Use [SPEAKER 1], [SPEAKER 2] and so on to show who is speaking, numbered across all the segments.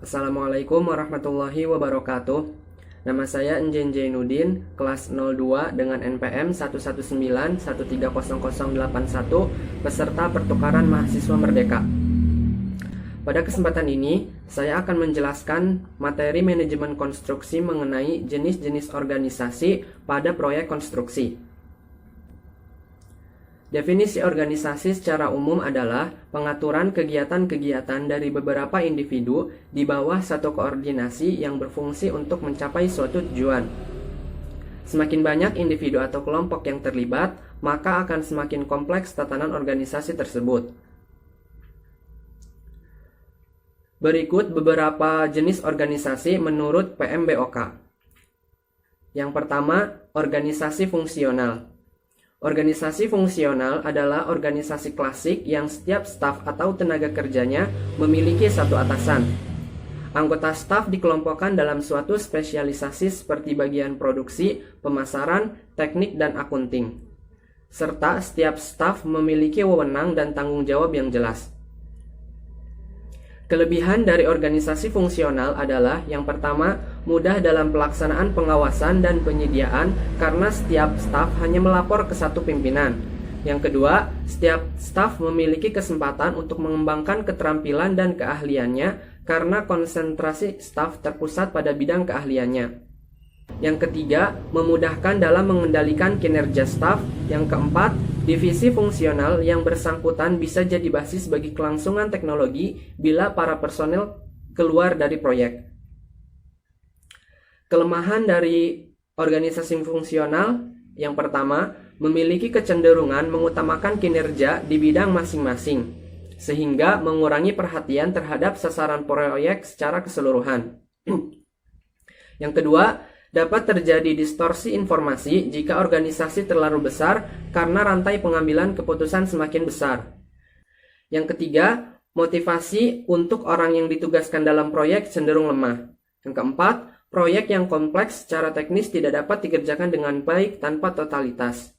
[SPEAKER 1] Assalamualaikum warahmatullahi wabarakatuh. Nama saya Enjen Jainuddin, kelas 02 dengan NPM 119130081, peserta pertukaran mahasiswa Merdeka. Pada kesempatan ini, saya akan menjelaskan materi manajemen konstruksi mengenai jenis-jenis organisasi pada proyek konstruksi. Definisi organisasi secara umum adalah pengaturan kegiatan-kegiatan dari beberapa individu di bawah satu koordinasi yang berfungsi untuk mencapai suatu tujuan. Semakin banyak individu atau kelompok yang terlibat, maka akan semakin kompleks tatanan organisasi tersebut. Berikut beberapa jenis organisasi menurut PMBOK. Yang pertama, organisasi fungsional. Organisasi fungsional adalah organisasi klasik yang setiap staf atau tenaga kerjanya memiliki satu atasan. Anggota staf dikelompokkan dalam suatu spesialisasi seperti bagian produksi, pemasaran, teknik, dan akunting. Serta setiap staf memiliki wewenang dan tanggung jawab yang jelas. Kelebihan dari organisasi fungsional adalah yang pertama, mudah dalam pelaksanaan pengawasan dan penyediaan karena setiap staf hanya melapor ke satu pimpinan. Yang kedua, setiap staf memiliki kesempatan untuk mengembangkan keterampilan dan keahliannya karena konsentrasi staf terpusat pada bidang keahliannya. Yang ketiga, memudahkan dalam mengendalikan kinerja staf. Yang keempat, divisi fungsional yang bersangkutan bisa jadi basis bagi kelangsungan teknologi bila para personel keluar dari proyek. Kelemahan dari organisasi fungsional, yang pertama, memiliki kecenderungan mengutamakan kinerja di bidang masing-masing, sehingga mengurangi perhatian terhadap sasaran proyek secara keseluruhan. Yang kedua, dapat terjadi distorsi informasi jika organisasi terlalu besar karena rantai pengambilan keputusan semakin besar. Yang ketiga, motivasi untuk orang yang ditugaskan dalam proyek cenderung lemah. Yang keempat, proyek yang kompleks secara teknis tidak dapat dikerjakan dengan baik tanpa totalitas.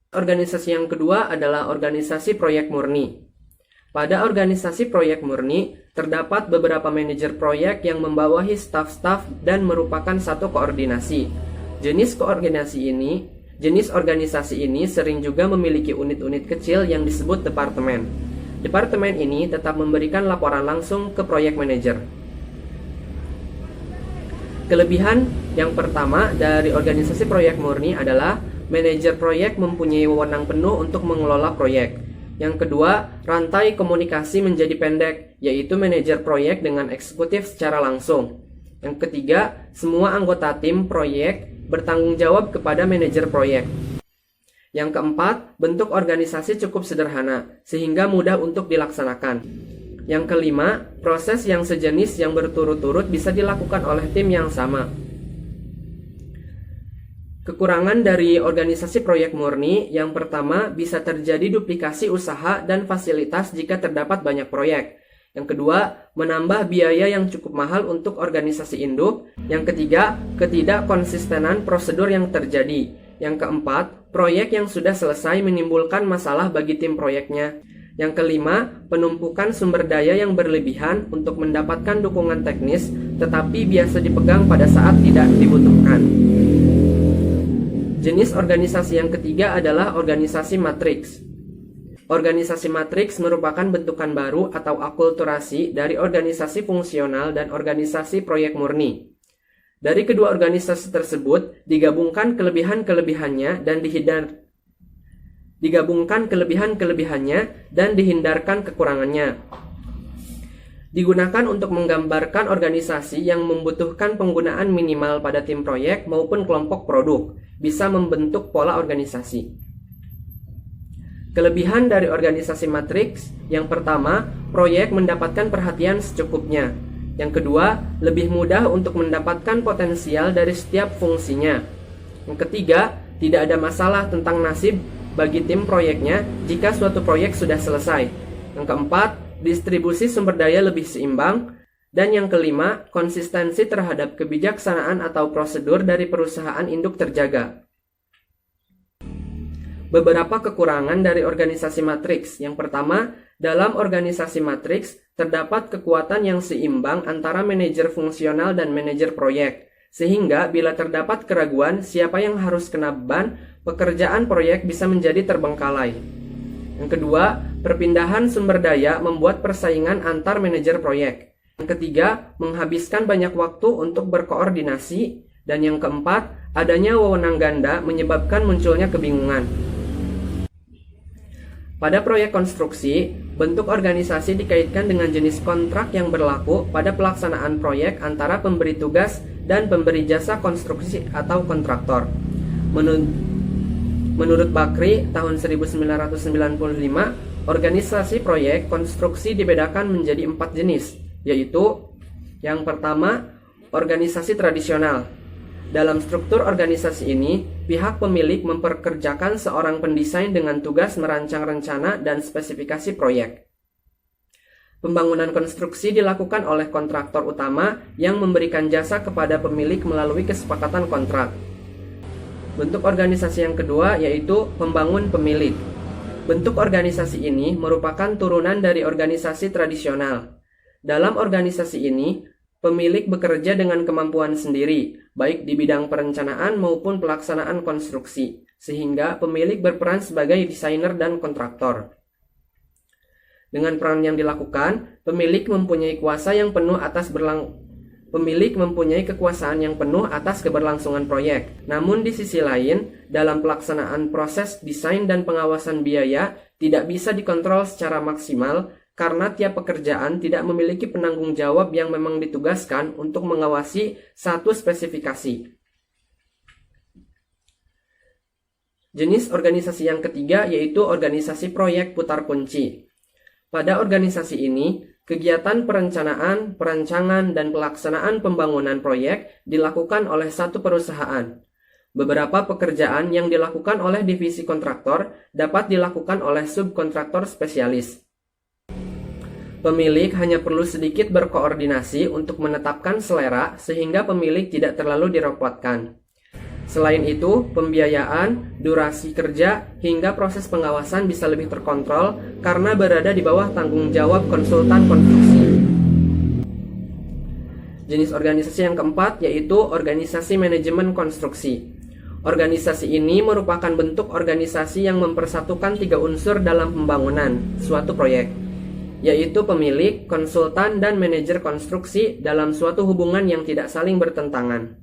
[SPEAKER 1] Organisasi yang kedua adalah organisasi proyek murni. Pada organisasi proyek murni, terdapat beberapa manajer proyek yang membawahi staf-staf dan merupakan satu koordinasi. Jenis organisasi ini sering juga memiliki unit-unit kecil yang disebut departemen. Departemen ini tetap memberikan laporan langsung ke proyek manajer. Kelebihan yang pertama dari organisasi proyek murni adalah manajer proyek mempunyai wewenang penuh untuk mengelola proyek. Yang kedua, rantai komunikasi menjadi pendek, yaitu manajer proyek dengan eksekutif secara langsung. Yang ketiga, semua anggota tim proyek bertanggung jawab kepada manajer proyek. Yang keempat, bentuk organisasi cukup sederhana, sehingga mudah untuk dilaksanakan. Yang kelima, proses yang sejenis yang berturut-turut bisa dilakukan oleh tim yang sama. Kekurangan dari organisasi proyek murni, yang pertama bisa terjadi duplikasi usaha dan fasilitas jika terdapat banyak proyek. Yang kedua, menambah biaya yang cukup mahal untuk organisasi induk. Yang ketiga, ketidakkonsistenan prosedur yang terjadi. Yang keempat, proyek yang sudah selesai menimbulkan masalah bagi tim proyeknya. Yang kelima, penumpukan sumber daya yang berlebihan untuk mendapatkan dukungan teknis, tetapi biasa dipegang pada saat tidak dibutuhkan. Jenis organisasi yang ketiga adalah organisasi matriks. Organisasi matriks merupakan bentukan baru atau akulturasi dari organisasi fungsional dan organisasi proyek murni. Dari kedua organisasi tersebut, digabungkan kelebihan-kelebihannya dan dihindarkan kekurangannya. Digunakan untuk menggambarkan organisasi yang membutuhkan penggunaan minimal pada tim proyek maupun kelompok produk, bisa membentuk pola organisasi. Kelebihan dari organisasi matriks, yang pertama, proyek mendapatkan perhatian secukupnya. Yang kedua, lebih mudah untuk mendapatkan potensial dari setiap fungsinya. Yang ketiga, tidak ada masalah tentang nasib bagi tim proyeknya jika suatu proyek sudah selesai. Yang keempat, distribusi sumber daya lebih seimbang. Dan yang kelima, konsistensi terhadap kebijaksanaan atau prosedur dari perusahaan induk terjaga. Beberapa kekurangan dari organisasi matriks. Yang pertama, dalam organisasi matriks terdapat kekuatan yang seimbang antara manajer fungsional dan manajer proyek, sehingga bila terdapat keraguan siapa yang harus kena beban, pekerjaan proyek bisa menjadi terbengkalai. Yang kedua, perpindahan sumber daya membuat persaingan antar manajer proyek. Yang ketiga, menghabiskan banyak waktu untuk berkoordinasi. Dan yang keempat, adanya wewenang ganda menyebabkan munculnya kebingungan. Pada proyek konstruksi, bentuk organisasi dikaitkan dengan jenis kontrak yang berlaku pada pelaksanaan proyek antara pemberi tugas dan pemberi jasa konstruksi atau kontraktor. Menurut Bakri, tahun 1995, organisasi proyek konstruksi dibedakan menjadi 4 jenis, yaitu yang pertama, organisasi tradisional. Dalam struktur organisasi ini, pihak pemilik memperkerjakan seorang pendesain dengan tugas merancang rencana dan spesifikasi proyek. Pembangunan konstruksi dilakukan oleh kontraktor utama yang memberikan jasa kepada pemilik melalui kesepakatan kontrak. Bentuk organisasi yang kedua yaitu pembangun pemilik. Bentuk organisasi ini merupakan turunan dari organisasi tradisional. Dalam organisasi ini, pemilik bekerja dengan kemampuan sendiri, baik di bidang perencanaan maupun pelaksanaan konstruksi, sehingga pemilik berperan sebagai desainer dan kontraktor. Dengan peran yang dilakukan, pemilik mempunyai kekuasaan yang penuh atas keberlangsungan proyek. Namun di sisi lain, dalam pelaksanaan proses desain dan pengawasan biaya tidak bisa dikontrol secara maksimal, karena tiap pekerjaan tidak memiliki penanggung jawab yang memang ditugaskan untuk mengawasi satu spesifikasi. Jenis organisasi yang ketiga yaitu organisasi proyek putar kunci. Pada organisasi ini, kegiatan perencanaan, perancangan, dan pelaksanaan pembangunan proyek dilakukan oleh satu perusahaan. Beberapa pekerjaan yang dilakukan oleh divisi kontraktor dapat dilakukan oleh subkontraktor spesialis. Pemilik hanya perlu sedikit berkoordinasi untuk menetapkan selera sehingga pemilik tidak terlalu direpotkan. Selain itu, pembiayaan, durasi kerja, hingga proses pengawasan bisa lebih terkontrol karena berada di bawah tanggung jawab konsultan konstruksi. Jenis organisasi yang keempat yaitu organisasi manajemen konstruksi. Organisasi ini merupakan bentuk organisasi yang mempersatukan 3 unsur dalam pembangunan suatu proyek, yaitu pemilik, konsultan, dan manajer konstruksi dalam suatu hubungan yang tidak saling bertentangan.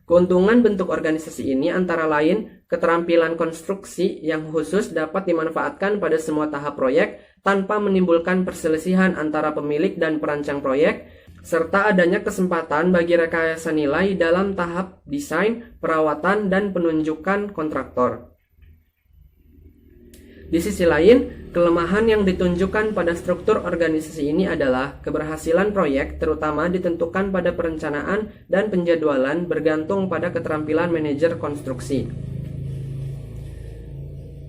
[SPEAKER 1] Keuntungan bentuk organisasi ini antara lain keterampilan konstruksi yang khusus dapat dimanfaatkan pada semua tahap proyek tanpa menimbulkan perselisihan antara pemilik dan perancang proyek, serta adanya kesempatan bagi rekayasa nilai dalam tahap desain, perawatan, dan penunjukan kontraktor. Di sisi lain, kelemahan yang ditunjukkan pada struktur organisasi ini adalah keberhasilan proyek terutama ditentukan pada perencanaan dan penjadwalan bergantung pada keterampilan manajer konstruksi.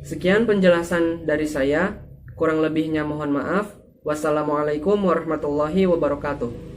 [SPEAKER 1] Sekian penjelasan dari saya, kurang lebihnya mohon maaf. Wassalamualaikum warahmatullahi wabarakatuh.